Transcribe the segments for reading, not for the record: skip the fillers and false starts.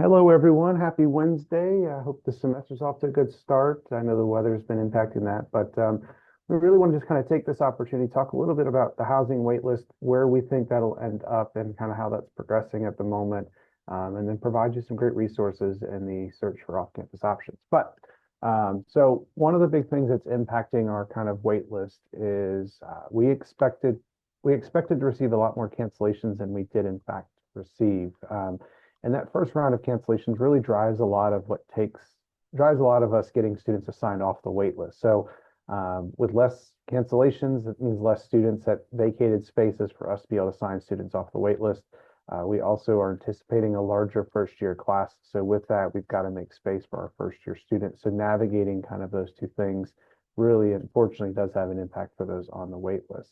Hello, everyone. Happy Wednesday. I hope the semester's off to a good start. I know the weather's been impacting that, but we really want to just kind of take this opportunity to talk a little bit about the housing wait list, where we think that'll end up, and kind of how that's progressing at the moment, and then provide you some great resources in the search for off-campus options. So one of the big things that's impacting our kind of wait list is we expected to receive a lot more cancellations than we did in fact receive. And that first round of cancellations really drives a lot of drives a lot of us getting students assigned off the wait list. So with less cancellations, it means less students at vacated spaces for us to be able to assign students off the wait list. We also are anticipating a larger first year class. So with that, we've got to make space for our first year students. So navigating kind of those two things really, unfortunately, does have an impact for those on the wait list.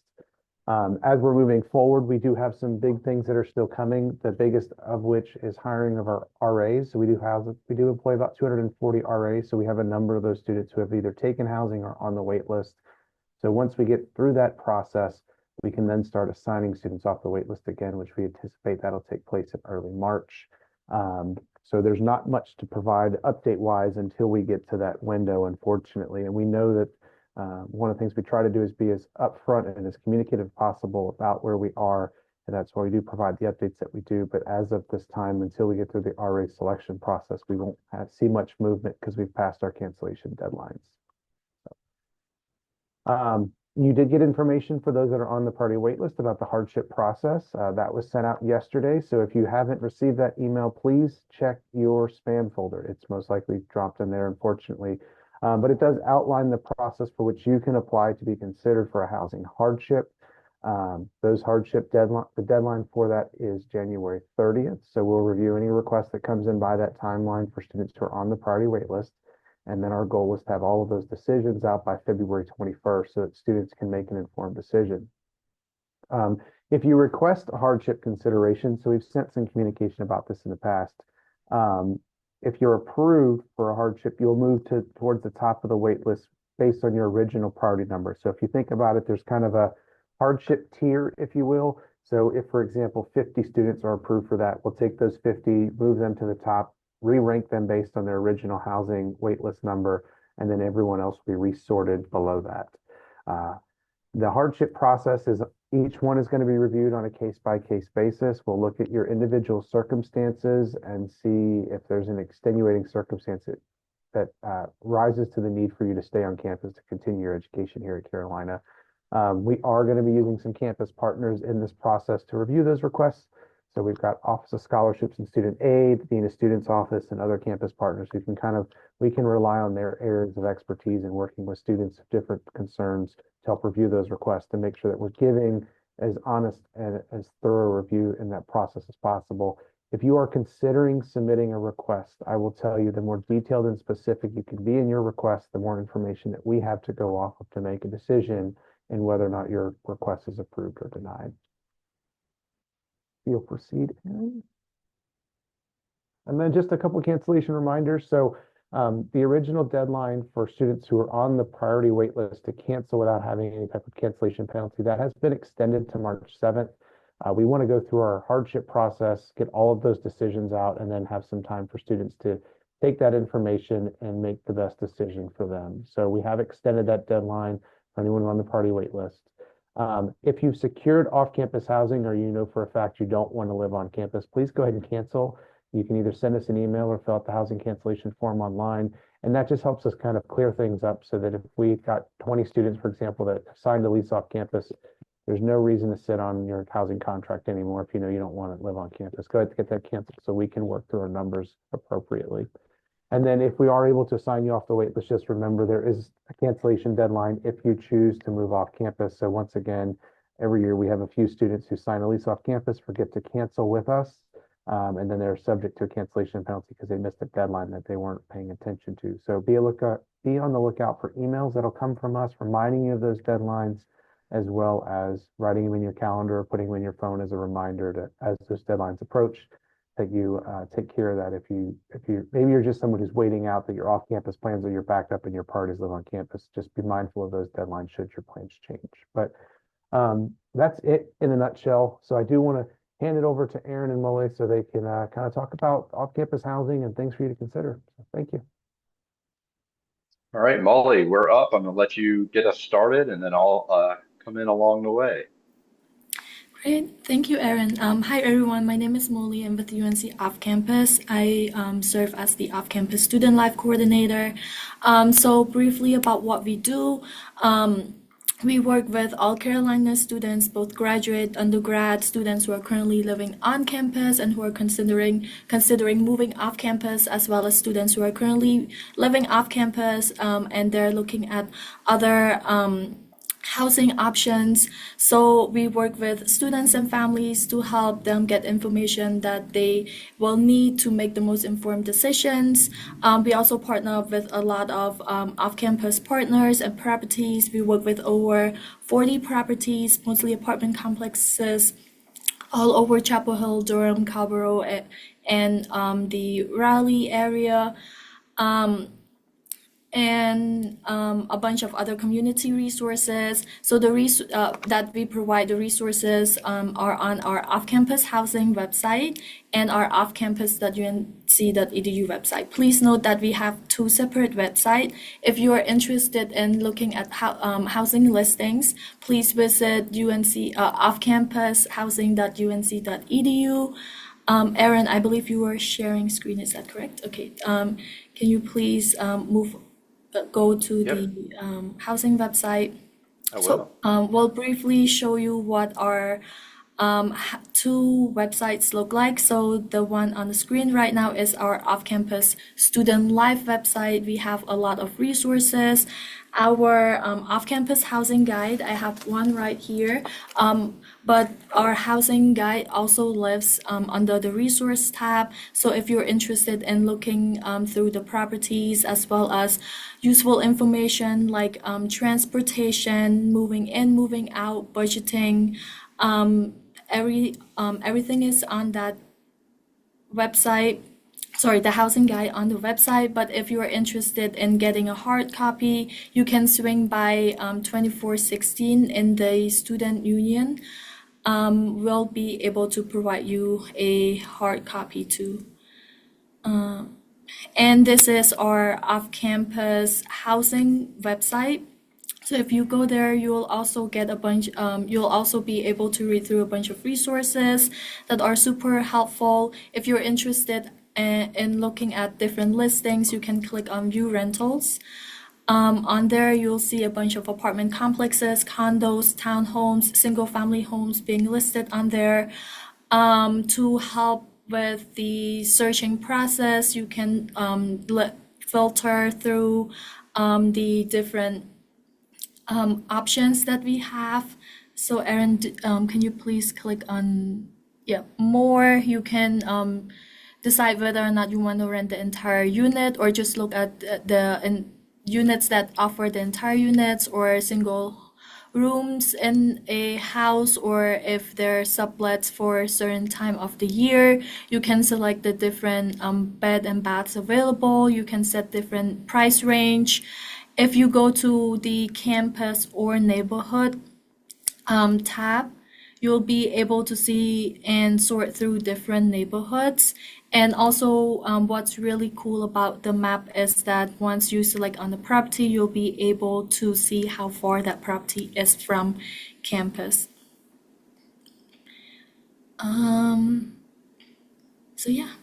As we're moving forward, we do have some big things that are still coming. The biggest of which is hiring of our RAs. So we do employ about 240 RAs. So we have a number of those students who have either taken housing or on the wait list. So once we get through that process, we can then start assigning students off the wait list again, which we anticipate that'll take place in early March. So there's not much to provide update wise until we get to that window, unfortunately. And we know that one of the things we try to do is be as upfront and as communicative as possible about where we are. And that's why we do provide the updates that we do. But as of this time, until we get through the RA selection process, we won't see much movement because we've passed our cancellation deadlines. You did get information for those that are on the party wait list about the hardship process. That was sent out yesterday. So if you haven't received that email, please check your spam folder. It's most likely dropped in there, unfortunately. But it does outline the process for which you can apply to be considered for a housing hardship. The deadline for that is January 30th. So we'll review any request that comes in by that timeline for students who are on the priority wait list. And then our goal is to have all of those decisions out by February 21st so that students can make an informed decision. If you request a hardship consideration, so we've sent some communication about this in the past, if you're approved for a hardship, you'll move towards the top of the wait list based on your original priority number. So if you think about it, there's kind of a hardship tier, if you will. So if, for example, 50 students are approved for that, we'll take those 50, move them to the top, re-rank them based on their original housing wait list number, and then everyone else will be resorted below that. The hardship process is each one is going to be reviewed on a case-by-case basis. We'll look at your individual circumstances and see if there's an extenuating circumstance that rises to the need for you to stay on campus to continue your education here at Carolina. We are going to be using some campus partners in this process to review those requests. So we've got Office of Scholarships and Student Aid, Dean of Students Office, and other campus partners who we can rely on their areas of expertise in working with students of different concerns to help review those requests to make sure that we're giving as honest and as thorough review in that process as possible. If you are considering submitting a request, I will tell you the more detailed and specific you can be in your request, the more information that we have to go off of to make a decision in whether or not your request is approved or denied. You'll proceed. And then just a couple of cancellation reminders. So the original deadline for students who are on the priority wait list to cancel without having any type of cancellation penalty, that has been extended to March 7th. We want to go through our hardship process, get all of those decisions out, and then have some time for students to take that information and make the best decision for them. So we have extended that deadline for anyone on the priority wait list. If you've secured off-campus housing or you know for a fact you don't want to live on campus, please go ahead and cancel. You can either send us an email or fill out the housing cancellation form online. And that just helps us kind of clear things up so that if we've got 20 students, for example, that signed a lease off campus, there's no reason to sit on your housing contract anymore if you know you don't want to live on campus. Go ahead and get that canceled so we can work through our numbers appropriately. And then if we are able to sign you off the wait list, just remember there is a cancellation deadline if you choose to move off campus. So once again, every year we have a few students who sign a lease off campus, forget to cancel with us, and then they're subject to a cancellation penalty because they missed a deadline that they weren't paying attention to. So be on the lookout for emails that'll come from us reminding you of those deadlines, as well as writing them in your calendar or putting them in your phone as a reminder to, as those deadlines approach, that you take care of that. If maybe you're just someone who's waiting out that your off-campus plans or you're backed up and your parties live on campus, just be mindful of those deadlines should your plans change. But that's it in a nutshell. So I do want to hand it over to Aaron and Molly so they can kind of talk about off-campus housing and things for you to consider. So thank you. All right, Molly, we're up. I'm going to let you get us started and then I'll come in along the way. Great, thank you, Aaron. Hi, everyone. My name is Molly. I'm with UNC Off Campus. I serve as the Off Campus Student Life Coordinator. So, briefly about what we do. We work with all Carolina students, both graduate, undergrad students who are currently living on campus and who are considering moving off campus, as well as students who are currently living off campus and they're looking at other housing options. So we work with students and families to help them get information that they will need to make the most informed decisions. We also partner up with a lot of off-campus partners and properties. We work with over 40 properties, mostly apartment complexes, all over Chapel Hill, Durham, Calborough, and the Raleigh area. And a bunch of other community resources. So that we provide, the resources are on our off-campus housing website and our offcampus.unc.edu website. Please note that we have two separate websites. If you are interested in looking at housing listings, please visit UNC offcampushousing.unc.edu. Aaron, I believe you were sharing screen. Is that correct? Okay. Can you please go to Yep, the housing website? I So will. we'll briefly show you what our two websites look like. So the one on the screen right now is our off-campus student life website. We have a lot of resources. Our off-campus housing guide, I have one right here, but our housing guide also lives under the resource tab. So if you're interested in looking through the properties as well as useful information like transportation, moving in, moving out, budgeting, everything is on that website. Sorry, the housing guide on the website. But if you are interested in getting a hard copy, you can swing by 2416 in the student union. We'll be able to provide you a hard copy too. And this is our off-campus housing website. So if you go there, you'll also get a bunch, you'll also be able to read through a bunch of resources that are super helpful. If you're interested in looking at different listings, you can click on View Rentals. On there, you'll see a bunch of apartment complexes, condos, townhomes, single-family homes being listed on there. To help with the searching process, you can filter through the different options that we have. So Aaron, can you please click on, yeah, more? You can decide whether or not you want to rent the entire unit or just look at units that offer the entire units or single rooms in a house, or if they're sublets for a certain time of the year. You can select the different bed and baths available. You can set different price range. If you go to the campus or neighborhood tab, you'll be able to see and sort through different neighborhoods. And also, what's really cool about the map is that once you select on the property, you'll be able to see how far that property is from campus. So yeah,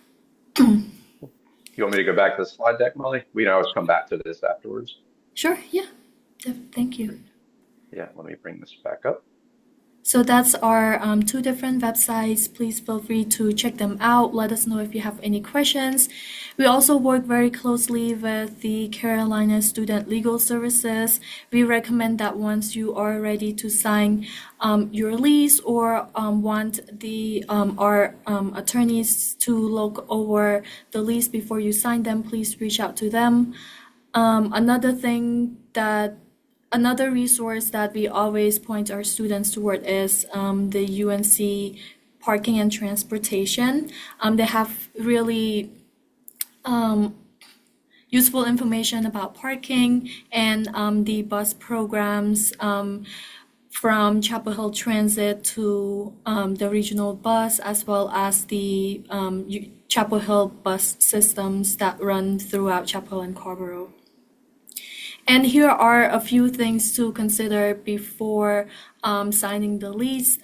You want me to go back to the slide deck, Molly? We can always come back to this afterwards. sure, yeah, thank you. Yeah, let me bring this back up. So that's our two different websites. Please feel free to check them out. Let us know if you have any questions. We also work very closely with the Carolina Student Legal Services. We recommend that once you are ready to sign your lease or want our attorneys to look over the lease before you sign them, please reach out to them. Another resource that we always point our students toward is the UNC parking and transportation. They have really useful information about parking and the bus programs. from Chapel Hill Transit to the regional bus, as well as the Chapel Hill bus systems that run throughout Chapel Hill and Scarborough. And here are a few things to consider before signing the lease.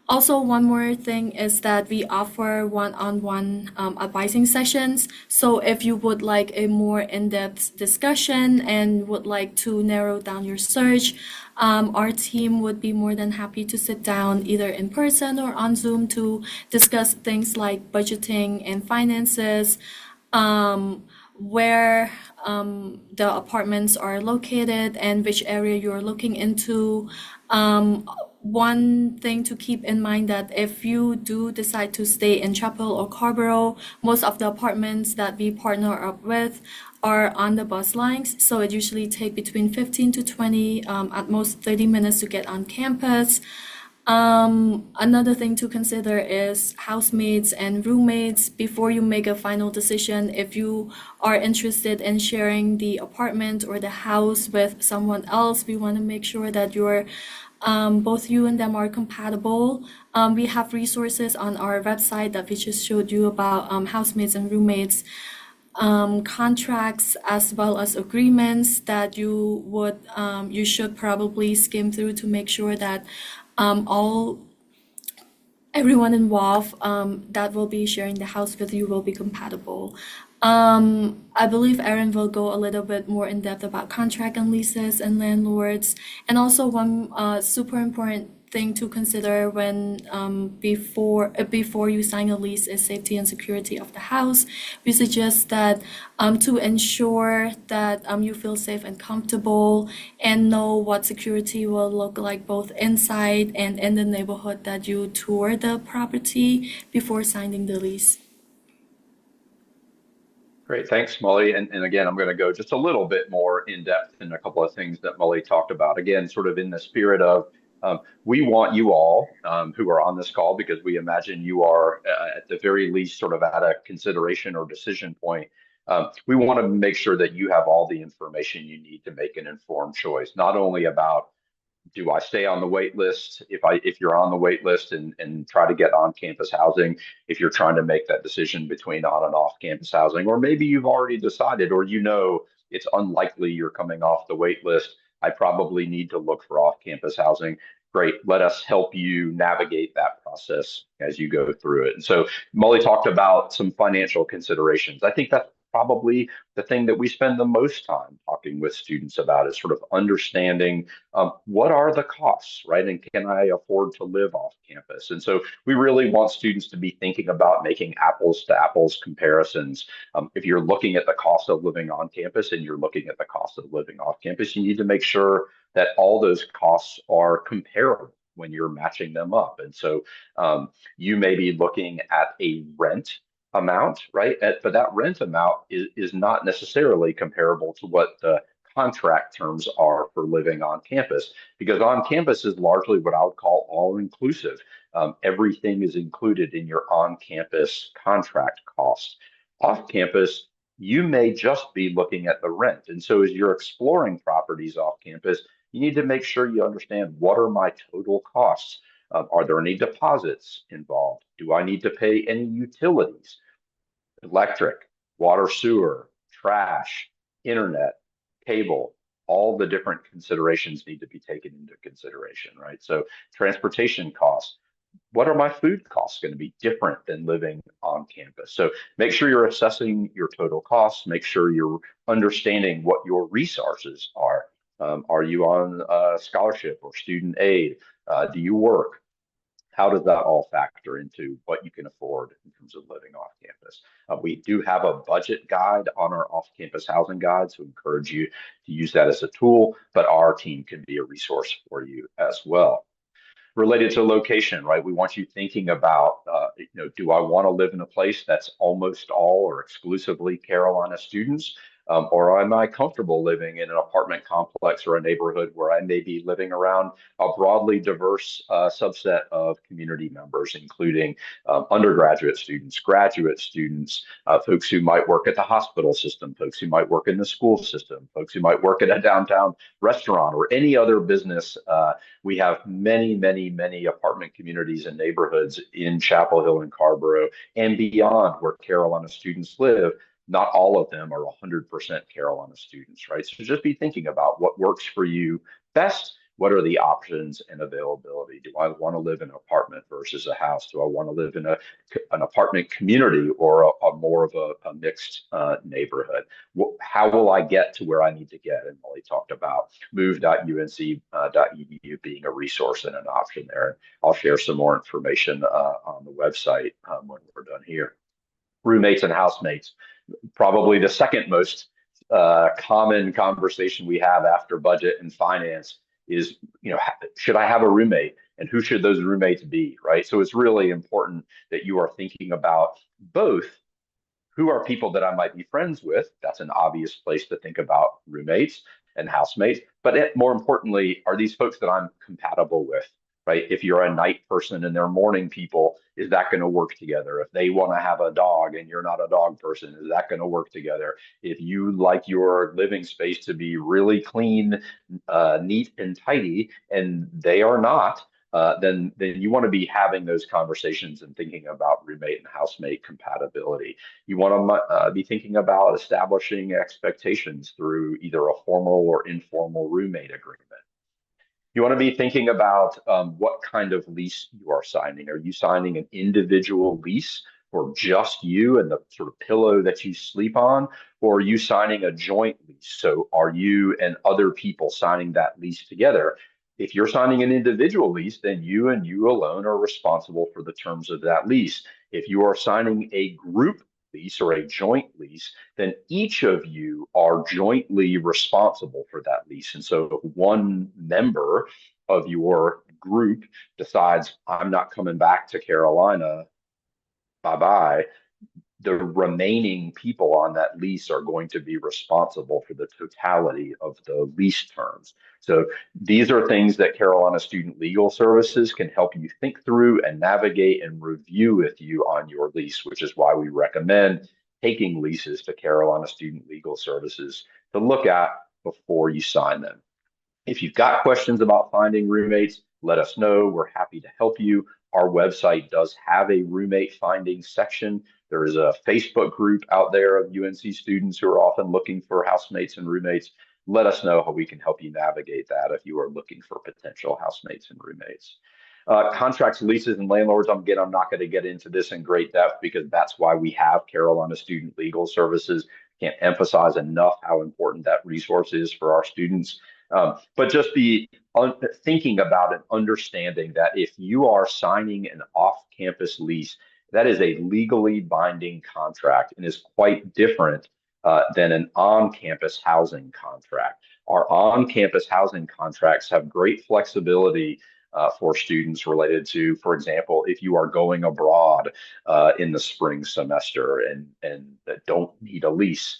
Also, one more thing is that we offer one-on-one advising sessions. So if you would like a more in-depth discussion and would like to narrow down your search, our team would be more than happy to sit down either in person or on Zoom to discuss things like budgeting and finances, where the apartments are located and which area you're looking into. One thing to keep in mind that if you do decide to stay in Chapel or Scarborough, most of the apartments that we partner up with are on the bus lines, so it usually take between 15 to 20, at most 30 minutes to get on campus. Another thing to consider is housemates and roommates before you make a final decision. If you are interested in sharing the apartment or the house with someone else, we want to make sure that both you and them are compatible. We have resources on our website that we just showed you about housemates and roommates, contracts as well as agreements that you should probably skim through to make sure that everyone involved that will be sharing the house with you will be compatible. I believe Erin will go a little bit more in depth about contract and leases and landlords. And also one super important thing to consider when before you sign a lease is safety and security of the house. We suggest that to ensure that you feel safe and comfortable and know what security will look like both inside and in the neighborhood that you tour the property before signing the lease. Great, thanks, Molly. And again, I'm going to go just a little bit more in depth in a couple of things that Molly talked about. Again, sort of in the spirit of we want you all who are on this call, because we imagine you are at the very least sort of at a consideration or decision point. We want to make sure that you have all the information you need to make an informed choice, not only about do I stay on the wait list if you're on the wait list and try to get on campus housing, if you're trying to make that decision between on and off campus housing, or maybe you've already decided, or it's unlikely you're coming off the wait list. I probably need to look for off campus housing. Great. Let us help you navigate that process as you go through it. And so Molly talked about some financial considerations. I think that's probably the thing that we spend the most time talking with students about is sort of understanding what are the costs, right? And can I afford to live off campus? And so we really want students to be thinking about making apples to apples comparisons. If you're looking at the cost of living on campus and you're looking at the cost of living off campus, you need to make sure that all those costs are comparable when you're matching them up. And so you may be looking at a rent amount, right? But that rent amount is not necessarily comparable to what the contract terms are for living on campus, because on campus is largely what I would call all inclusive. Everything is included in your on campus contract cost. Off campus, you may just be looking at the rent. And so as you're exploring properties off campus, you need to make sure you understand what are my total costs. Are there any deposits involved? Do I need to pay any utilities? Electric, water, sewer, trash, internet, cable, all the different considerations need to be taken into consideration, right? So transportation costs, what are my food costs going to be different than living on campus? So make sure you're assessing your total costs, make sure you're understanding what your resources are. Are you on scholarship or student aid? Do you work? How does that all factor into what you can afford in terms of living off campus? We do have a budget guide on our off-campus housing guide, so encourage you to use that as a tool, but our team can be a resource for you as well. Related to location, right? We want you thinking about, do I want to live in a place that's almost all or exclusively Carolina students? or am I comfortable living in an apartment complex or a neighborhood where I may be living around a broadly diverse subset of community members, including undergraduate students, graduate students, folks who might work at the hospital system, folks who might work in the school system, folks who might work at a downtown restaurant or any other business. We have many, many, many apartment communities and neighborhoods in Chapel Hill and Carborough and beyond where Carolina students live. Not all of them are 100% Carolina students, right? So just be thinking about what works for you best. What are the options and availability? Do I want to live in an apartment versus a house? Do I want to live in an apartment community or a more of a mixed neighborhood? How will I get to where I need to get? And Molly talked about move.unc.edu being a resource and an option there. And I'll share some more information on the website when we're done here. Roommates and housemates, probably the second most common conversation we have after budget and finance is, should I have a roommate and who should those roommates be, right? So it's really important that you are thinking about both who are people that I might be friends with. That's an obvious place to think about roommates and housemates. But more importantly, are these folks that I'm compatible with, right? If you're a night person and they're morning people, is that going to work together? If they want to have a dog and you're not a dog person, is that going to work together? If you like your living space to be really clean, neat and tidy, and they are not, then you want to be having those conversations and thinking about roommate and housemate compatibility. You want to be thinking about establishing expectations through either a formal or informal roommate agreement. You want to be thinking about what kind of lease you are signing. Are you signing an individual lease for just you and the sort of pillow that you sleep on, or are you signing a joint lease? So are you and other people signing that lease together? If you're signing an individual lease, then you and you alone are responsible for the terms of that lease. If you are signing a group lease or a joint lease, then each of you are jointly responsible for that lease. And so if one member of your group decides, I'm not coming back to Carolina, bye-bye, the remaining people on that lease are going to be responsible for the totality of the lease terms. So these are things that Carolina Student Legal Services can help you think through and navigate and review with you on your lease, which is why we recommend taking leases to Carolina Student Legal Services to look at before you sign them. If you've got questions about finding roommates, let us know. We're happy to help you. Our website does have a roommate finding section. There is a Facebook group out there of UNC students who are often looking for housemates and roommates. Let us know how we can help you navigate that if you are looking for potential housemates and roommates. Contracts, leases, and landlords. Again, I'm not going to get into this in great depth because that's why we have Carolina Student Legal Services. Can't emphasize enough how important that resource is for our students. But just be thinking about and understanding that if you are signing an off-campus lease, that is a legally binding contract and is quite different than an on-campus housing contract. Our on-campus housing contracts have great flexibility for students related to, for example, if you are going abroad in the spring semester and don't need a lease,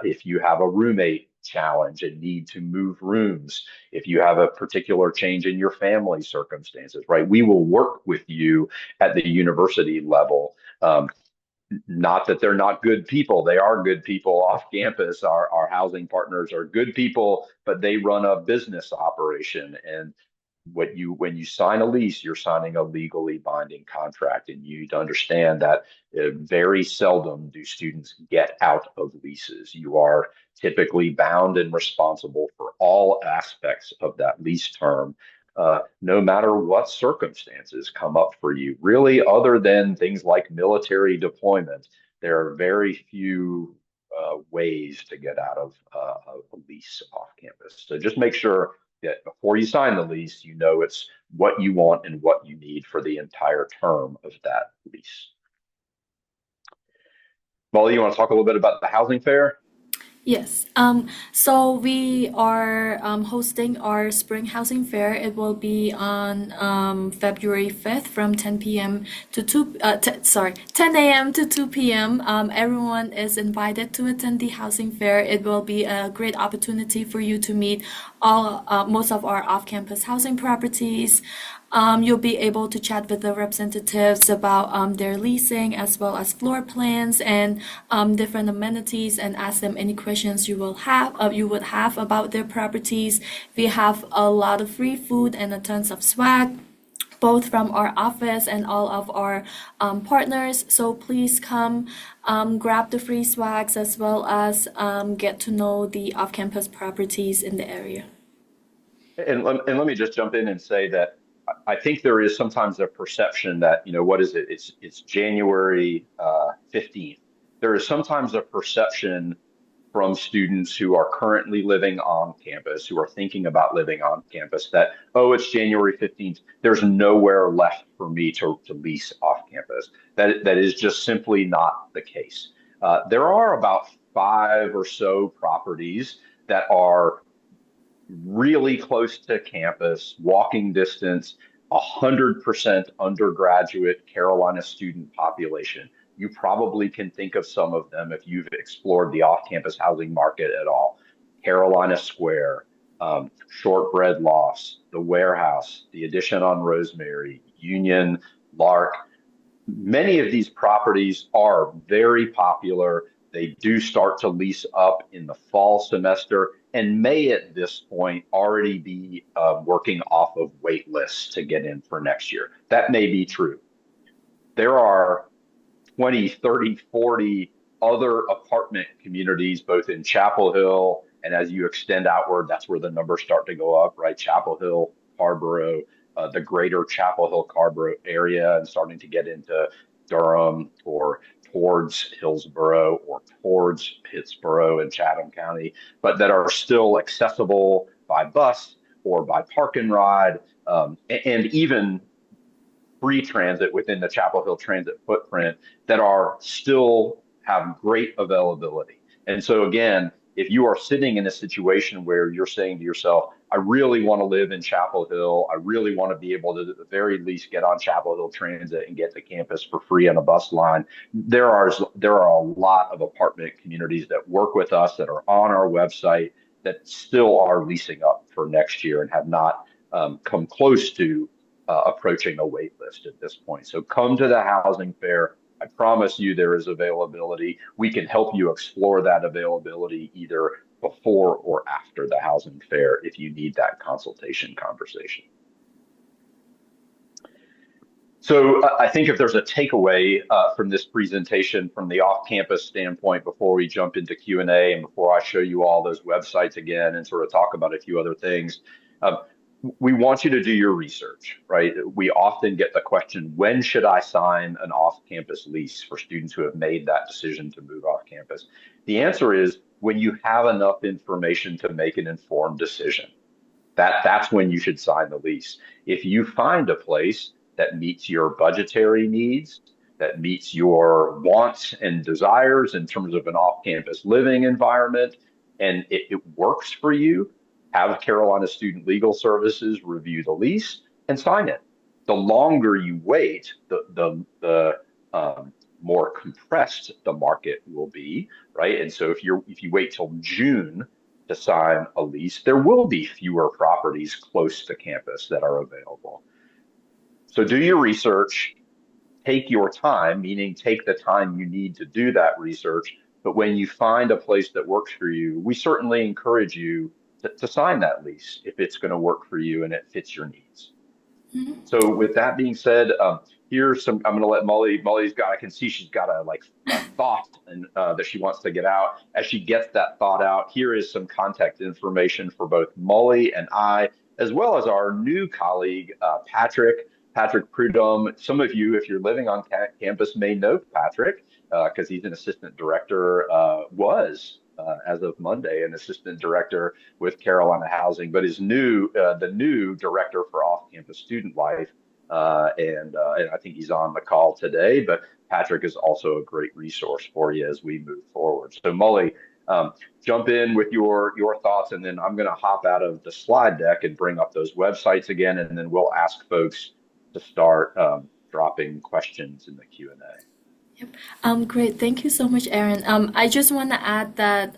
if you have a roommate challenge and need to move rooms, if you have a particular change in your family circumstances, right? We will work with you at the university level. Not that they're not good people. They are good people off campus. Our housing partners are good people, but they run a business operation. And when you sign a lease, you're signing a legally binding contract, and you need to understand that very seldom do students get out of leases. You are typically bound and responsible for all aspects of that lease term, no matter what circumstances come up for you. Really, other than things like military deployment, there are very few ways to get out of a lease off campus. So just make sure that before you sign the lease, you know it's what you want and what you need for the entire term of that lease. Molly, you want to talk a little bit about the housing fair? Yes. So we are hosting our spring housing fair. It will be on February 5th from 10 p.m. to 10 a.m. to 2 p.m. Everyone is invited to attend the housing fair. It will be a great opportunity for you to meet most of our off-campus housing properties. You'll be able to chat with the representatives about their leasing as well as floor plans and different amenities and ask them any questions you would have about their properties. We have a lot of free food and a tons of swag both from our office and all of our partners. So please come grab the free swags as well as get to know the off-campus properties in the area. And let me just jump in and say that I think there is sometimes a perception that, what is it? It's January 15th. There is sometimes a perception from students who are currently living on campus, who are thinking about living on campus, that, oh, it's January 15th. There's nowhere left for me to lease off campus. That is just simply not the case. There are about 5 or so properties that are really close to campus, walking distance, 100% undergraduate Carolina student population. You probably can think of some of them if you've explored the off-campus housing market at all. Carolina Square, Shortbread Lofts, the Warehouse, the Addition on Rosemary, Union, Lark. Many of these properties are very popular. They do start to lease up in the fall semester and may at this point already be working off of wait lists to get in for next year. That may be true. There are 20, 30, 40 other apartment communities, both in Chapel Hill, and as you extend outward, that's where the numbers start to go up, right? Chapel Hill, Carborough, the greater Chapel Hill, Carborough area, and starting to get into Durham or towards Hillsborough or towards Pittsboro and Chatham County, but that are still accessible by bus or by park and ride, and even free transit within the Chapel Hill transit footprint that are still have great availability. And so again, if you are sitting in a situation where you're saying to yourself, I really want to live in Chapel Hill, I really want to be able to at the very least get on Chapel Hill Transit and get to campus for free on a bus line, there are a lot of apartment communities that work with us that are on our website that still are leasing up for next year and have not come close to approaching a wait list at this point. So come to the housing fair. I promise you there is availability. We can help you explore that availability either before or after the housing fair if you need that consultation conversation. So I think if there's a takeaway from this presentation from the off-campus standpoint before we jump into Q&A and before I show you all those websites again and sort of talk about a few other things, we want you to do your research, right? We often get the question, when should I sign an off-campus lease for students who have made that decision to move off campus? The answer is when you have enough information to make an informed decision. That's when you should sign the lease. If you find a place that meets your budgetary needs, that meets your wants and desires in terms of an off-campus living environment, and it works for you, have Carolina Student Legal Services review the lease and sign it. The longer you wait, the more compressed the market will be, right? And so if you wait till June to sign a lease, there will be fewer properties close to campus that are available. So do your research, take your time, meaning take the time you need to do that research. But when you find a place that works for you, we certainly encourage you to sign that lease if it's going to work for you and it fits your needs. Mhm. So with that being said, here's some, I'm going to let I can see she's got a thought and that she wants to get out. As she gets that thought out, here is some contact information for both Molly and I, as well as our new colleague, Patrick Prudhomme. Some of you, if you're living on campus, may know Patrick because he's an assistant director, as of Monday, an assistant director with Carolina Housing, but is the new director for off-campus student life. And I think he's on the call today, but Patrick is also a great resource for you as we move forward. So Molly, Jump in with your thoughts, and then I'm going to hop out of the slide deck and bring up those websites again, and then we'll ask folks to start dropping questions in the Q&A. Yep. Great. Thank you so much, Aaron. I just want to add that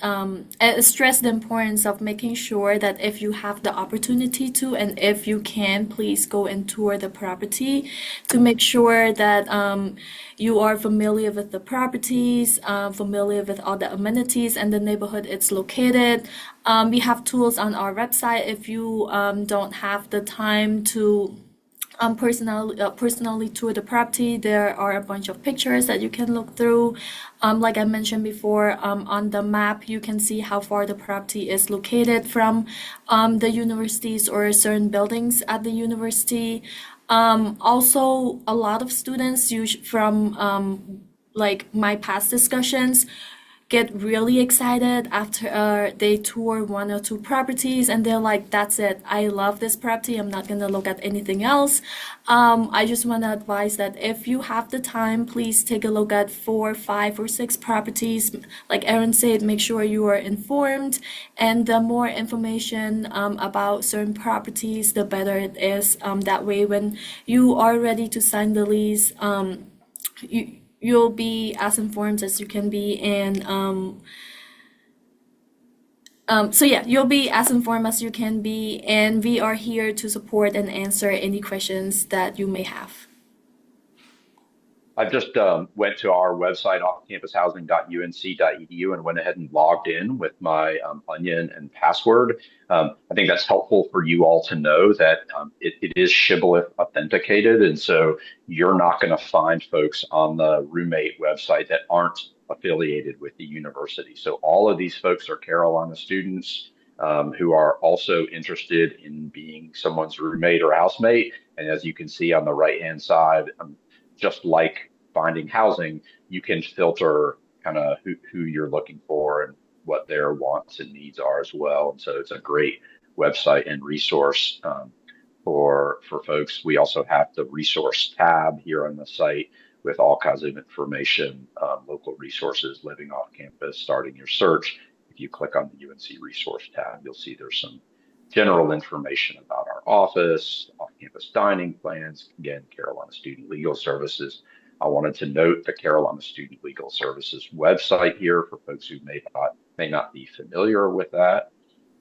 stress the importance of making sure that if you have the opportunity to, and if you can, please go and tour the property to make sure that you are familiar with the properties, familiar with all the amenities and the neighborhood it's located. We have tools on our website if you don't have the time to personally tour the property. There are a bunch of pictures that you can look through. Like I mentioned before, on the map, you can see how far the property is located from the universities or certain buildings at the university. Also, a lot of students from like my past discussions get really excited after they tour one or two properties and they're like, that's it, I love this property, I'm not gonna look at anything else. I just want to advise that if you have the time, please take a look at 4, 5, or 6 properties. Like Aaron said, make sure you are informed, and the more information about certain properties, the better it is. That way, when you are ready to sign the lease, you'll be as informed as you can be, and so yeah, you'll be as informed as you can be, and we are here to support and answer any questions that you may have. I just went to our website, offcampushousing.unc.edu, and went ahead and logged in with my Onion and password. I think that's helpful for you all to know that it is Shibboleth authenticated, and so you're not going to find folks on the roommate website that aren't affiliated with the university. So all of these folks are Carolina students who are also interested in being someone's roommate or housemate. And as you can see on the right-hand side, just like finding housing, you can filter kind of who you're looking for and what their wants and needs are as well. And so it's a great website and resource for folks. We also have the resource tab here on the site with all kinds of information, local resources, living off campus, starting your search. If you click on the UNC resource tab, you'll see there's some general information about our office, off-campus dining plans, again, Carolina Student Legal Services. I wanted to note the Carolina Student Legal Services website here for folks who may not be familiar with that,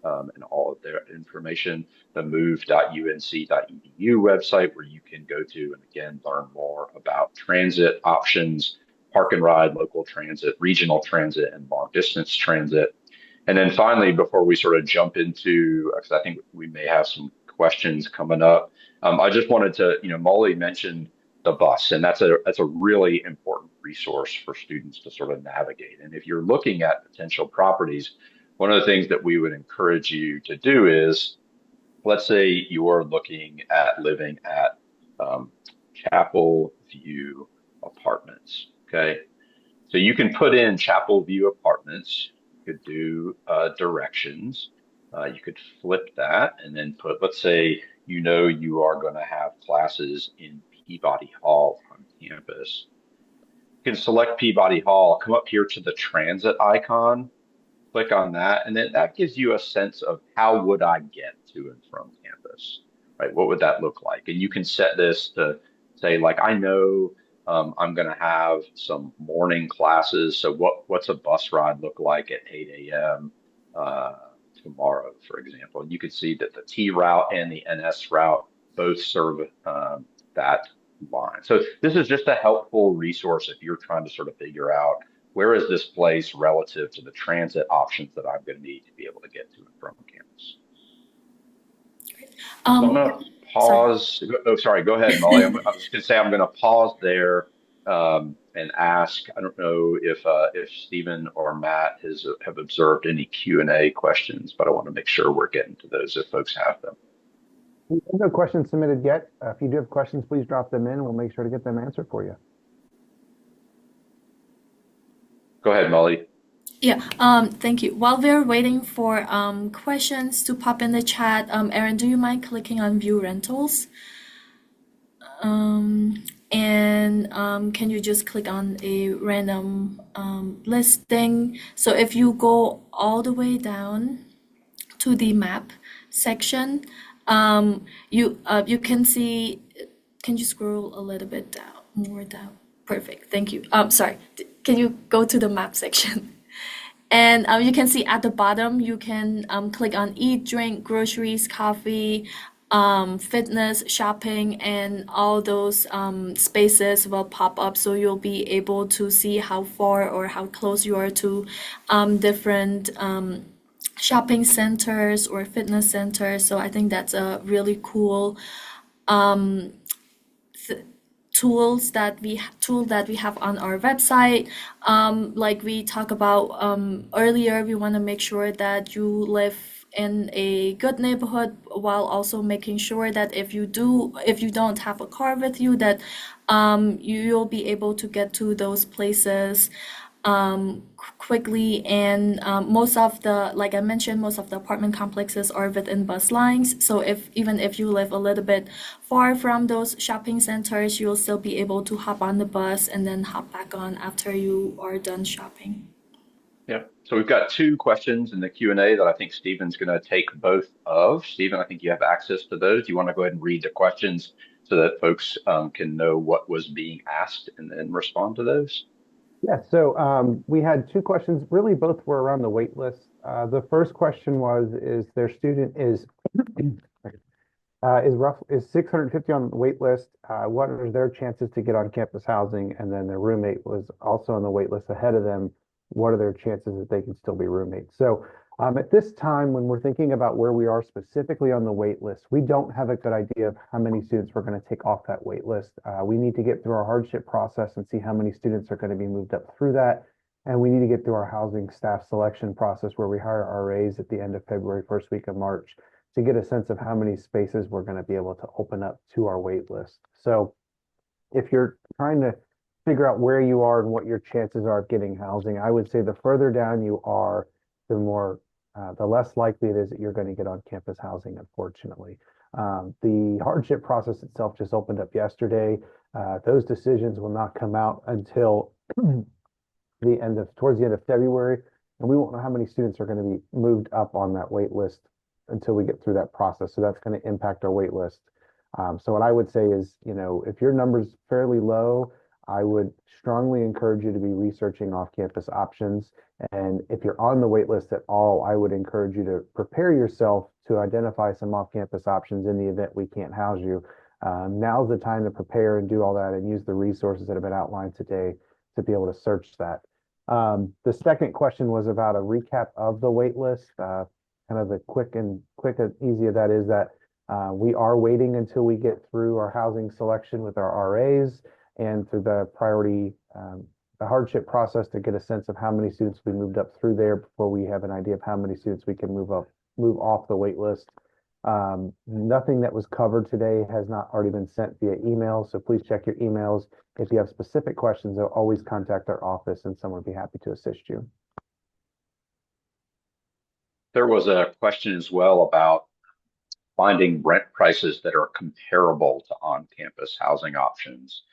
and all of their information. The move.unc.edu website, where you can go to and again learn more about transit options, park and ride, local transit, regional transit, and long distance transit. And then finally, before we sort of jump into, because I think we may have some questions coming up, I just wanted to, Molly mentioned the bus, and that's a really important resource for students to sort of navigate. And if you're looking at potential properties, one of the things that we would encourage you to do is, let's say you're looking at living at Chapel View Apartments, okay? So you can put in Chapel View Apartments. Could do directions. You could flip that and then put, let's say, you are going to have classes in Peabody Hall on campus. You can select Peabody Hall, come up here to the transit icon, click on that, and then that gives you a sense of how would I get to and from campus, right? What would that look like? And you can set this to say, like, I know I'm going to have some morning classes. So what's a bus ride look like at 8 a.m. Tomorrow, for example? And you can see that the T route and the NS route both serve that line. So this is just a helpful resource if you're trying to sort of figure out, where is this place relative to the transit options that I'm going to need to be able to get to and from campus? So I'm going to pause. Sorry, go ahead, Molly. I was going to say I'm going to pause there and ask. I don't know if Stephen or Matt have observed any Q&A questions, but I want to make sure we're getting to those if folks have them. We have no questions submitted yet. If you do have questions, please drop them in. We'll make sure to get them answered for you. Go ahead, Molly. Yeah, thank you. While we're waiting for questions to pop in the chat, Aaron, do you mind clicking on View Rentals? and can you just click on a random listing? So if you go all the way down to the map section, you can see. Can you scroll a little bit down, more down? Perfect. Thank you. Sorry. Can you go to the map section? And you can see at the bottom, you can click on eat, drink, groceries, coffee, fitness, shopping, and all those spaces will pop up. So you'll be able to see how far or how close you are to different shopping centers or fitness centers. So I think that's a really cool tool that we have on our website. Like we talked about earlier, we want to make sure that you live in a good neighborhood while also making sure that if you don't have a car with you, that you'll be able to get to those places quickly. And most of the, like I mentioned, most of the apartment complexes are within bus lines. So even if you live a little bit far from those shopping centers, you'll still be able to hop on the bus and then hop back on after you are done shopping. Yeah. So we've got two questions in the Q&A that I think Stephen's going to take both of. Stephen, I think you have access to those. Do you want to go ahead and read the questions so that folks can know what was being asked and then respond to those? Yeah, so we had two questions. Really, both were around the wait list. The first question was, is their student is is 650 on the wait list? What are their chances to get on campus housing? And then their roommate was also on the wait list ahead of them. What are their chances that they can still be roommates? So at this time, when we're thinking about where we are specifically on the wait list, we don't have a good idea of how many students we're going to take off that wait list. We need to get through our hardship process and see how many students are going to be moved up through that. And we need to get through our housing staff selection process where we hire RAs at the end of February, first week of March, to get a sense of how many spaces we're going to be able to open up to our wait list. So if you're trying to figure out where you are and what your chances are of getting housing, I would say the further down you are, the less likely it is that you're going to get on campus housing, unfortunately. The hardship process itself just opened up yesterday. Those decisions will not come out until towards the end of February, and we won't know how many students are going to be moved up on that wait list until we get through that process. So that's going to impact our wait list. So what I would say is, if your number's fairly low, I would strongly encourage you to be researching off-campus options. And if you're on the wait list at all, I would encourage you to prepare yourself to identify some off-campus options in the event we can't house you. Now's the time to prepare and do all that and use the resources that have been outlined today to be able to search that. The second question was about a recap of the wait list. Kind of the quick and easy of that is that we are waiting until we get through our housing selection with our RAs and through the the hardship process to get a sense of how many students we moved up through there before we have an idea of how many students we can move off the wait list. Nothing that was covered today has not already been sent via email, so please check your emails. If you have specific questions, they'll always contact our office and someone would be happy to assist you. There was a question as well about finding rent prices that are comparable to on-campus housing options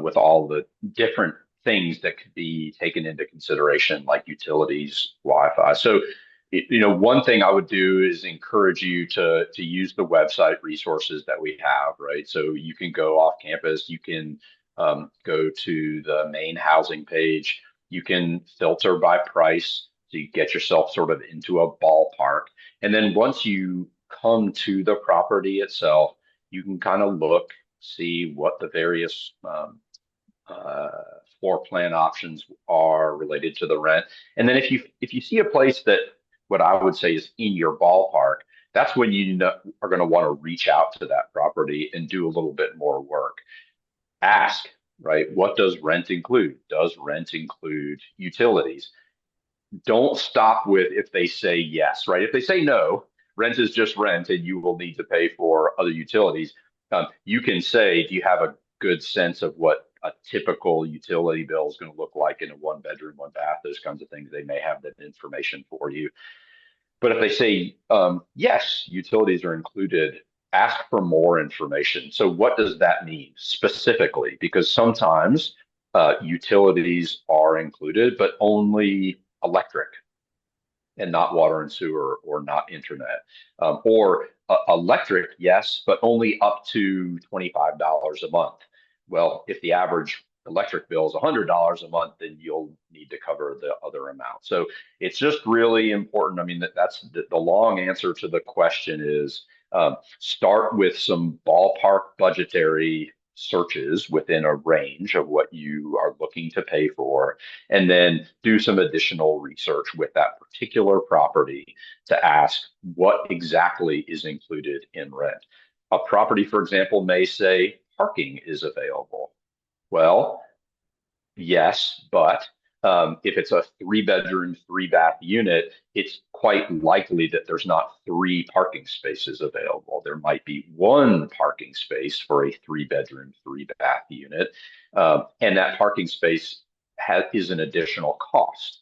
with all the different things that could be taken into consideration, like utilities, Wi-Fi. So, one thing I would do is encourage you to use the website resources that we have, right? So you can go off campus, you can go to the main housing page, you can filter by price, so you get yourself sort of into a ballpark. And then once you come to the property itself, you can kind of look, see what the various floor plan options are related to the rent. And then if you see a place that what I would say is in your ballpark, that's when you are going to want to reach out to that property and do a little bit more work. Ask, right? What does rent include? Does rent include utilities? Don't stop with if they say yes, right? If they say no, rent is just rent and you will need to pay for other utilities. You can say, do you have a good sense of what a typical utility bill is going to look like in a one bedroom, one bath, those kinds of things? They may have that information for you. But if they say, yes, utilities are included, ask for more information. So what does that mean specifically? Because sometimes utilities are included, but only electric and not water and sewer or not internet. Or electric, yes, but only up to $25 a month. Well, if the average electric bill is $100 a month, then you'll need to cover the other amount. So it's just really important. I mean, that's the long answer to the question is start with some ballpark budgetary searches within a range of what you are looking to pay for, and then do some additional research with that particular property to ask what exactly is included in rent. A property, for example, may say parking is available. Well, yes, but if it's a 3 bedroom, 3 bath unit, it's quite likely that there's not 3 parking spaces available. There might be 1 parking space for a 3 bedroom, 3 bath unit, and that parking space is an additional cost.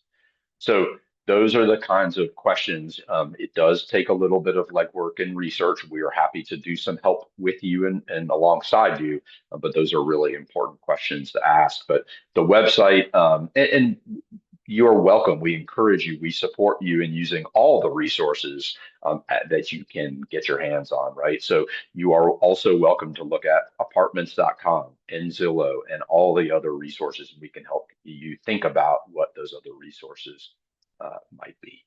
So those are the kinds of questions. It does take a little bit of legwork and research. We are happy to do some help with you and alongside you, but those are really important questions to ask. But the website, and you're welcome. We encourage you. We support you in using all the resources that you can get your hands on, right? So you are also welcome to look at apartments.com and Zillow and all the other resources. We can help you think about what those other resources might be.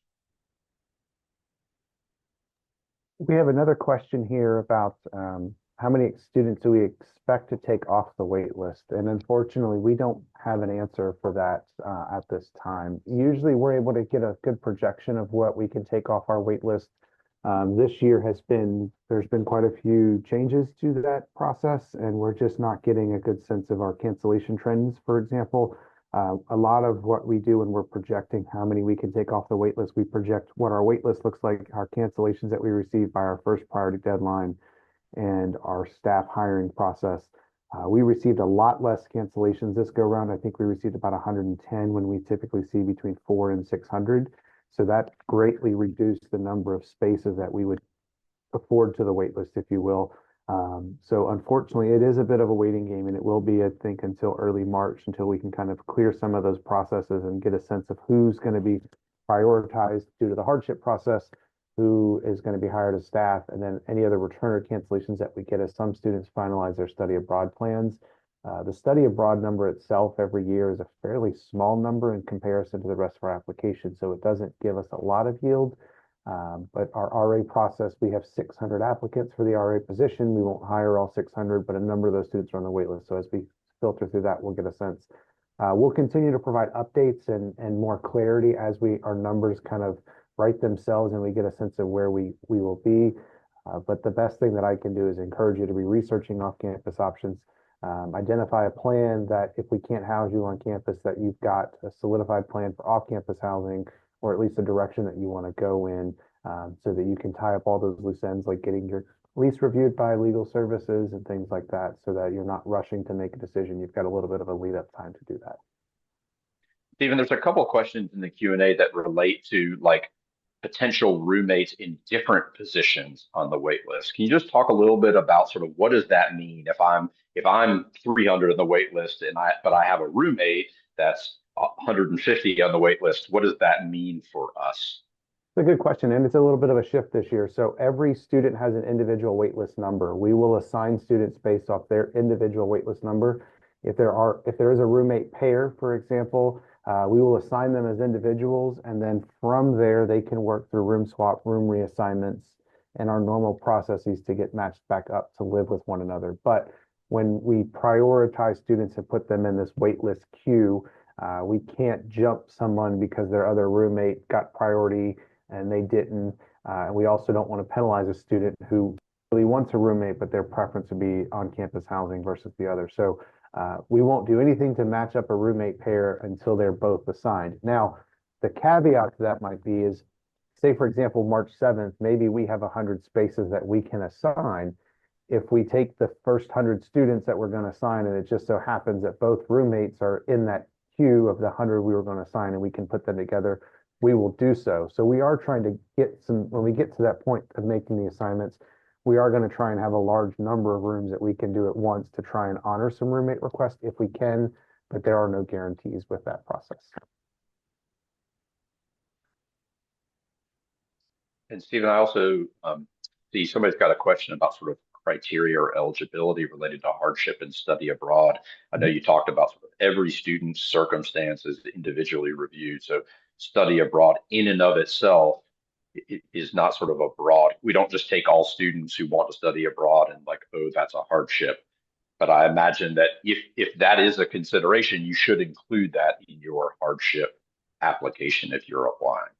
We have another question here about how many students do we expect to take off the wait list? And unfortunately, we don't have an answer for that at this time. Usually we're able to get a good projection of what we can take off our wait list. This year there's been quite a few changes to that process, and we're just not getting a good sense of our cancellation trends, for example. A lot of what we do when we're projecting how many we can take off the wait list, we project what our wait list looks like, our cancellations that we receive by our first priority deadline, and our staff hiring process. We received a lot less cancellations this go round. I think we received about 110 when we typically see between 400 and 600. So that greatly reduced the number of spaces that we would afford to the wait list, if you will. So unfortunately, it is a bit of a waiting game, and it will be, I think, until early March until we can kind of clear some of those processes and get a sense of who's going to be prioritized due to the hardship process, who is going to be hired as staff, and then any other returner cancellations that we get as some students finalize their study abroad plans. The study abroad number itself every year is a fairly small number in comparison to the rest of our application, so it doesn't give us a lot of yield. But our RA process, we have 600 applicants for the RA position. We won't hire all 600, but a number of those students are on the wait list. So as we filter through that, we'll get a sense. We'll continue to provide updates and more clarity as our numbers kind of write themselves and we get a sense of where we will be. But the best thing that I can do is encourage you to be researching off-campus options. Identify a plan that if we can't house you on campus, that you've got a solidified plan for off-campus housing, or at least a direction that you want to go in, so that you can tie up all those loose ends, like getting your lease reviewed by legal services and things like that, so that you're not rushing to make a decision. You've got a little bit of a lead up time to do that. Stephen, there's a couple of questions in the Q&A that relate to potential roommates in different positions on the wait list. Can you just talk a little bit about sort of what does that mean if I'm 300 on the wait list but I have a roommate that's 150 on the wait list? What does that mean for us? It's a good question, and it's a little bit of a shift this year. So every student has an individual waitlist number. We will assign students based off their individual waitlist number. If there is a roommate pair, for example, we will assign them as individuals, and then from there they can work through room swap, room reassignments, and our normal processes to get matched back up to live with one another. But when we prioritize students and put them in this waitlist queue, we can't jump someone because their other roommate got priority and they didn't. And we also don't want to penalize a student who really wants a roommate, but their preference would be on-campus housing versus the other. So we won't do anything to match up a roommate pair until they're both assigned. Now, the caveat to that might be is, say, for example, March 7th, maybe we have 100 spaces that we can assign. If we take the first 100 students that we're going to assign, and it just so happens that both roommates are in that queue of the 100 we were going to assign, and we can put them together, we will do so. So we are trying to get when we get to that point of making the assignments, We are going to try and have a large number of rooms that we can do at once to try and honor some roommate requests if we can, but there are no guarantees with that process. And Stephen, I also see somebody's got a question about sort of criteria or eligibility related to hardship and study abroad. I know you talked about sort of every student's circumstances individually reviewed. So study abroad in and of itself is not sort of a broad, we don't just take all students who want to study abroad and like, oh, that's a hardship. But I imagine that if that is a consideration, you should include that in your hardship application if you're applying.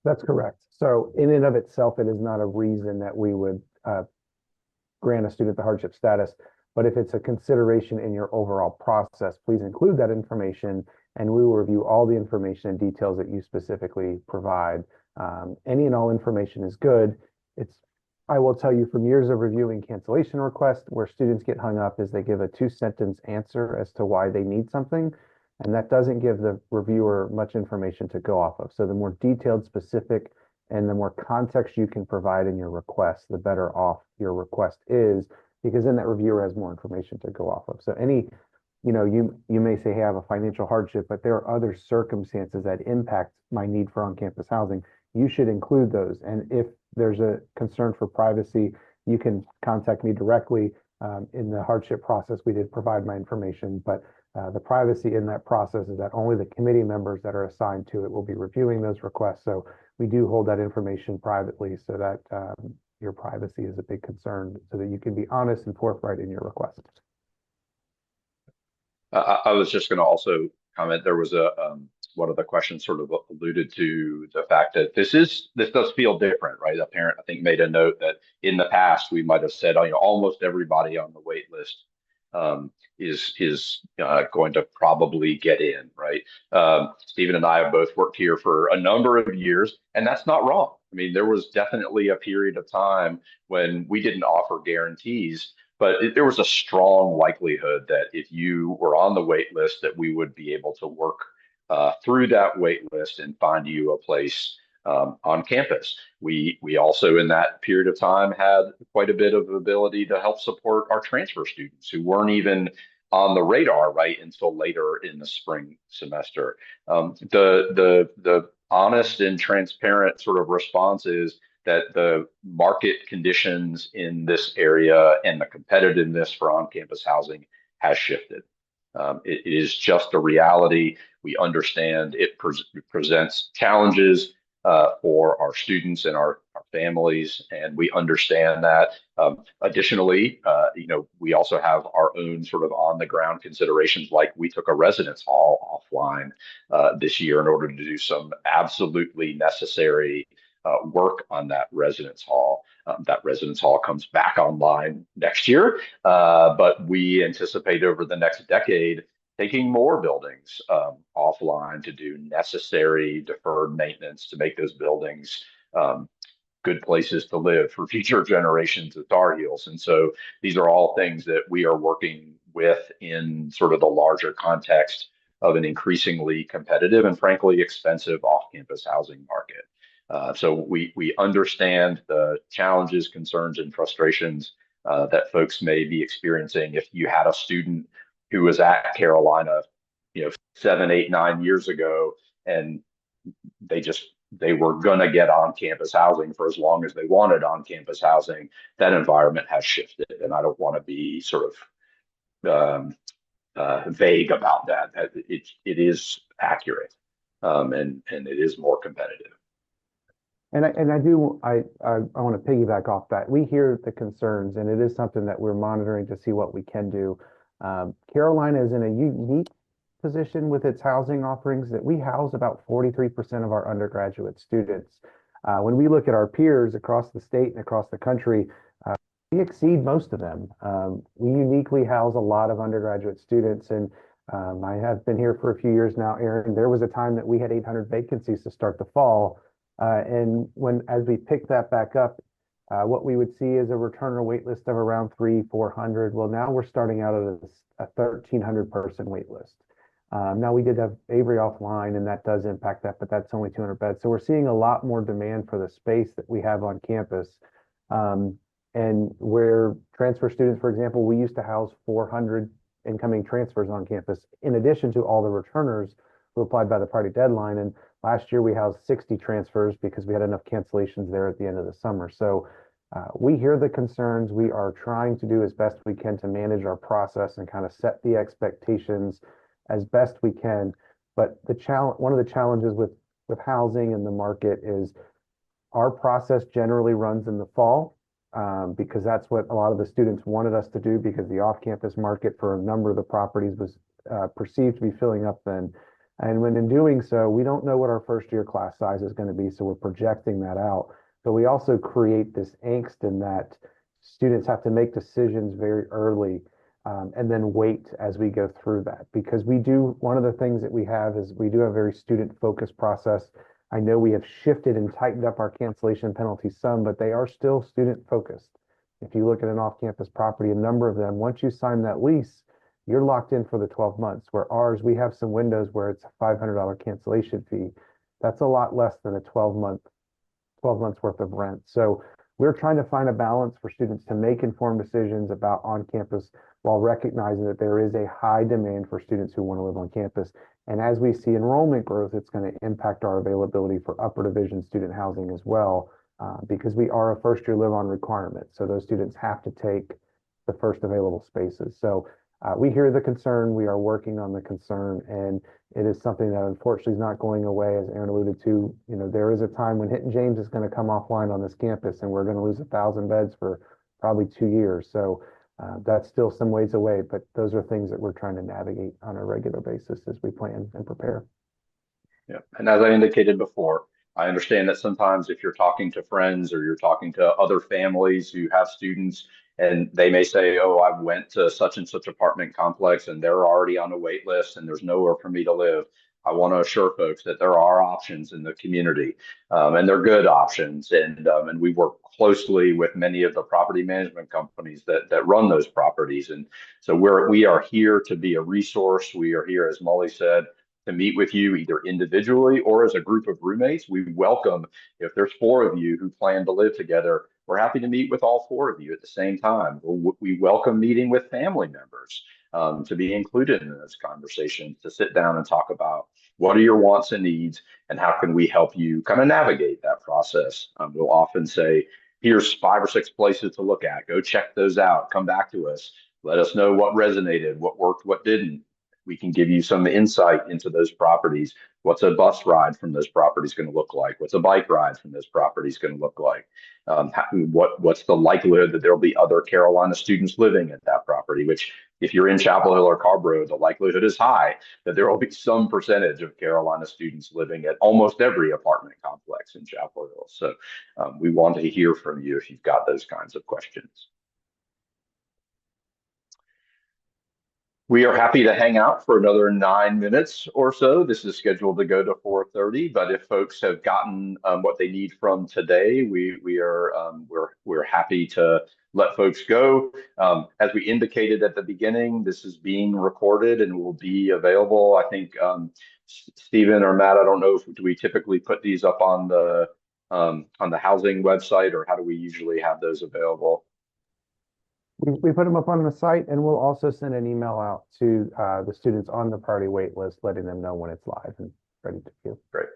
That's correct. So in and of itself, it is not a reason that we would grant a student the hardship status. But if it's a consideration in your overall process, please include that information, and we will review all the information and details that you specifically provide. Any and all information is good. I will tell you from years of reviewing cancellation requests, where students get hung up is they give a 2-sentence answer as to why they need something. And that doesn't give the reviewer much information to go off of. So the more detailed, specific, and the more context you can provide in your request, the better off your request is, because then that reviewer has more information to go off of. So you may say, hey, I have a financial hardship, but there are other circumstances that impact my need for on-campus housing. You should include those. And if there's a concern for privacy, you can contact me directly. In the hardship process, we did provide my information, but the privacy in that process is that only the committee members that are assigned to it will be reviewing those requests. So we do hold that information privately so that your privacy is a big concern, so that you can be honest and forthright in your request. I was just going to also comment, there was one of the questions sort of alluded to the fact that this does feel different, right? A parent, I think, made a note that in the past we might have said, almost everybody on the wait list is going to probably get in, right? Stephen and I have both worked here for a number of years, and that's not wrong. I mean, there was definitely a period of time when we didn't offer guarantees, but there was a strong likelihood that if you were on the wait list, that we would be able to work through that wait list and find you a place on campus. We also in that period of time had quite a bit of ability to help support our transfer students who weren't even on the radar right until later in the spring semester. The honest and transparent sort of response is that the market conditions in this area and the competitiveness for on-campus housing has shifted. It is just a reality. We understand it presents challenges for our students and our families, and we understand that. Additionally, we also have our own sort of on-the-ground considerations, like we took a residence hall offline this year in order to do some absolutely necessary work on that residence hall. That residence hall comes back online next year, but we anticipate over the next decade taking more buildings offline to do necessary deferred maintenance to make those buildings good places to live for future generations of Tar Heels. And so these are all things that we are working with in sort of the larger context of an increasingly competitive and frankly expensive off-campus housing market. So we understand the challenges, concerns, and frustrations that folks may be experiencing. If you had a student who was at Carolina, 7, 8, 9 years ago, and they were going to get on-campus housing for as long as they wanted on-campus housing, that environment has shifted, and I don't want to be sort of vague about that. It is accurate, and it is more competitive. And I want to piggyback off that. We hear the concerns, and it is something that we're monitoring to see what we can do. Carolina is in a unique position with its housing offerings that we house about 43% of our undergraduate students. When we look at our peers across the state and across the country, we exceed most of them. We uniquely house a lot of undergraduate students, and I have been here for a few years now, Aaron. There was a time that we had 800 vacancies to start the fall. And as we pick that back up, what we would see is a returner wait list of around 300-400. Well, now we're starting out at a 1,300 person wait list. Now we did have Avery offline, and that does impact that, but that's only 200 beds. So we're seeing a lot more demand for the space that we have on campus. And where transfer students, for example, we used to house 400 incoming transfers on campus, in addition to all the returners who applied by the party deadline. And last year we housed 60 transfers because we had enough cancellations there at the end of the summer. So we hear the concerns. We are trying to do as best we can to manage our process and kind of set the expectations as best we can. But one of the challenges with housing and the market is our process generally runs in the fall, because that's what a lot of the students wanted us to do, because the off-campus market for a number of the properties was perceived to be filling up then. And when in doing so, we don't know what our first year class size is going to be, so we're projecting that out. But we also create this angst in that students have to make decisions very early, and then wait as we go through that. Because one of the things that we have is we do have a very student-focused process. I know we have shifted and tightened up our cancellation penalties some, but they are still student-focused. If you look at an off-campus property, a number of them, once you sign that lease, you're locked in for the 12 months. Where ours, we have some windows where it's a $500 cancellation fee. That's a lot less than a 12 months worth of rent. So we're trying to find a balance for students to make informed decisions about on campus while recognizing that there is a high demand for students who want to live on campus. And as we see enrollment growth, it's going to impact our availability for upper division student housing as well, because we are a first year live on requirement. So those students have to take the first available spaces. So we hear the concern, we are working on the concern, and it is something that unfortunately is not going away. As Aaron alluded to, there is a time when Hinton James is going to come offline on this campus, and we're going to lose 1,000 beds for probably 2 years. So that's still some ways away, but those are things that we're trying to navigate on a regular basis as we plan and prepare. Yeah, and as I indicated before, I understand that sometimes if you're talking to friends or you're talking to other families who have students, and they may say, oh, I went to such and such apartment complex and they're already on a wait list and there's nowhere for me to live. I want to assure folks that there are options in the community, and they're good options. And we work closely with many of the property management companies that run those properties. And so we are here to be a resource. We are here, as Molly said, to meet with you either individually or as a group of roommates. We welcome, if there's 4 of you who plan to live together, we're happy to meet with all 4 of you at the same time. We welcome meeting with family members, to be included in those conversations, to sit down and talk about what are your wants and needs and how can we help you kind of navigate that process. We'll often say, here's 5 or 6 places to look at. Go check those out. Come back to us. Let us know what resonated, what worked, what didn't. We can give you some insight into those properties. What's a bus ride from those properties going to look like? What's a bike ride from those properties going to look like? What's the likelihood that there'll be other Carolina students living at that property? Which, if you're in Chapel Hill or Carborough, the likelihood is high that there will be some percentage of Carolina students living at almost every apartment complex in Chapel Hill. So we want to hear from you if you've got those kinds of questions. We are happy to hang out for another 9 minutes or so. This is scheduled to go to 4:30, but if folks have gotten what they need from today, we're happy to let folks go. As we indicated at the beginning, this is being recorded and will be available. I think Stephen or Matt, I don't know, do we typically put these up on the housing website, or how do we usually have those available? We put them up on the site, and we'll also send an email out to the students on the party wait list, letting them know when it's live and ready to view. Great.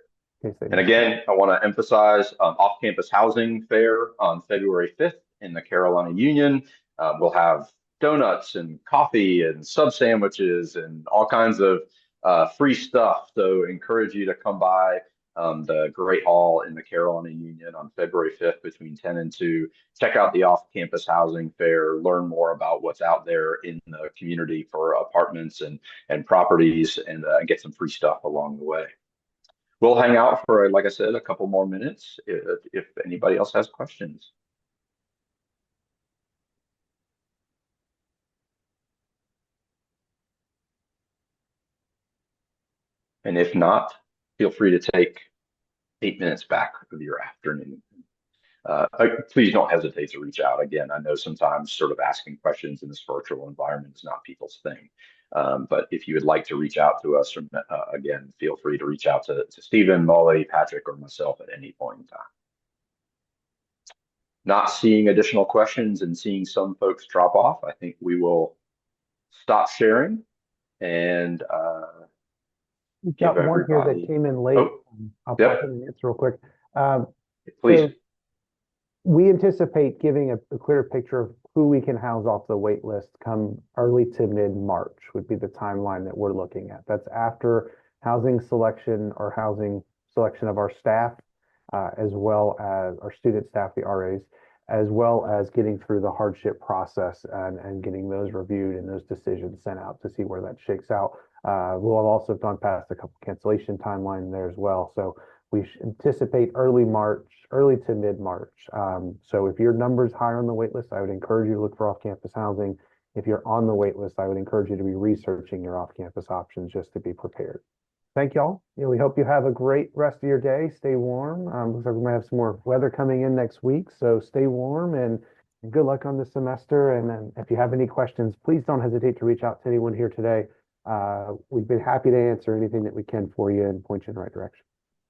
And again, I want to emphasize off-campus housing fair on February 5th in the Carolina Union. We'll have donuts and coffee and sub sandwiches and all kinds of free stuff. So encourage you to come by the Great Hall in the Carolina Union on February 5th between 10 and 2. Check out the off-campus housing fair, learn more about what's out there in the community for apartments and properties, and get some free stuff along the way. We'll hang out for, like I said, a couple more minutes if anybody else has questions. And if not, feel free to take 8 minutes back of your afternoon. Please don't hesitate to reach out. Again, I know sometimes sort of asking questions in this virtual environment is not people's thing. But if you would like to reach out to us, again, feel free to reach out to Stephen, Molly, Patrick, or myself at any point in time. not seeing additional questions and seeing some folks drop off, I think we will stop sharing and We've give got one here that everybody. came in late. Oh, I'll yep, pop in and answer real quick. Um, please. so we anticipate giving a clearer picture of who we can house off the wait list come early to mid-March would be the timeline that we're looking at. That's after housing selection or housing selection of our staff, as well as our student staff, the RAs, as well as getting through the hardship process and getting those reviewed and those decisions sent out to see where that shakes out. We'll have also gone past a couple cancellation timeline there as well. So we anticipate early March, early to mid-March. So if your number's higher on the wait list, I would encourage you to look for off-campus housing. If you're on the wait list, I would encourage you to be researching your off-campus options just to be prepared. Thank y'all. We hope you have a great rest of your day. Stay warm. Looks like we might have some more weather coming in next week, so stay warm and good luck on the semester. And then if you have any questions, please don't hesitate to reach out to anyone here today. We'd be happy to answer anything that we can for you and point you in the right direction.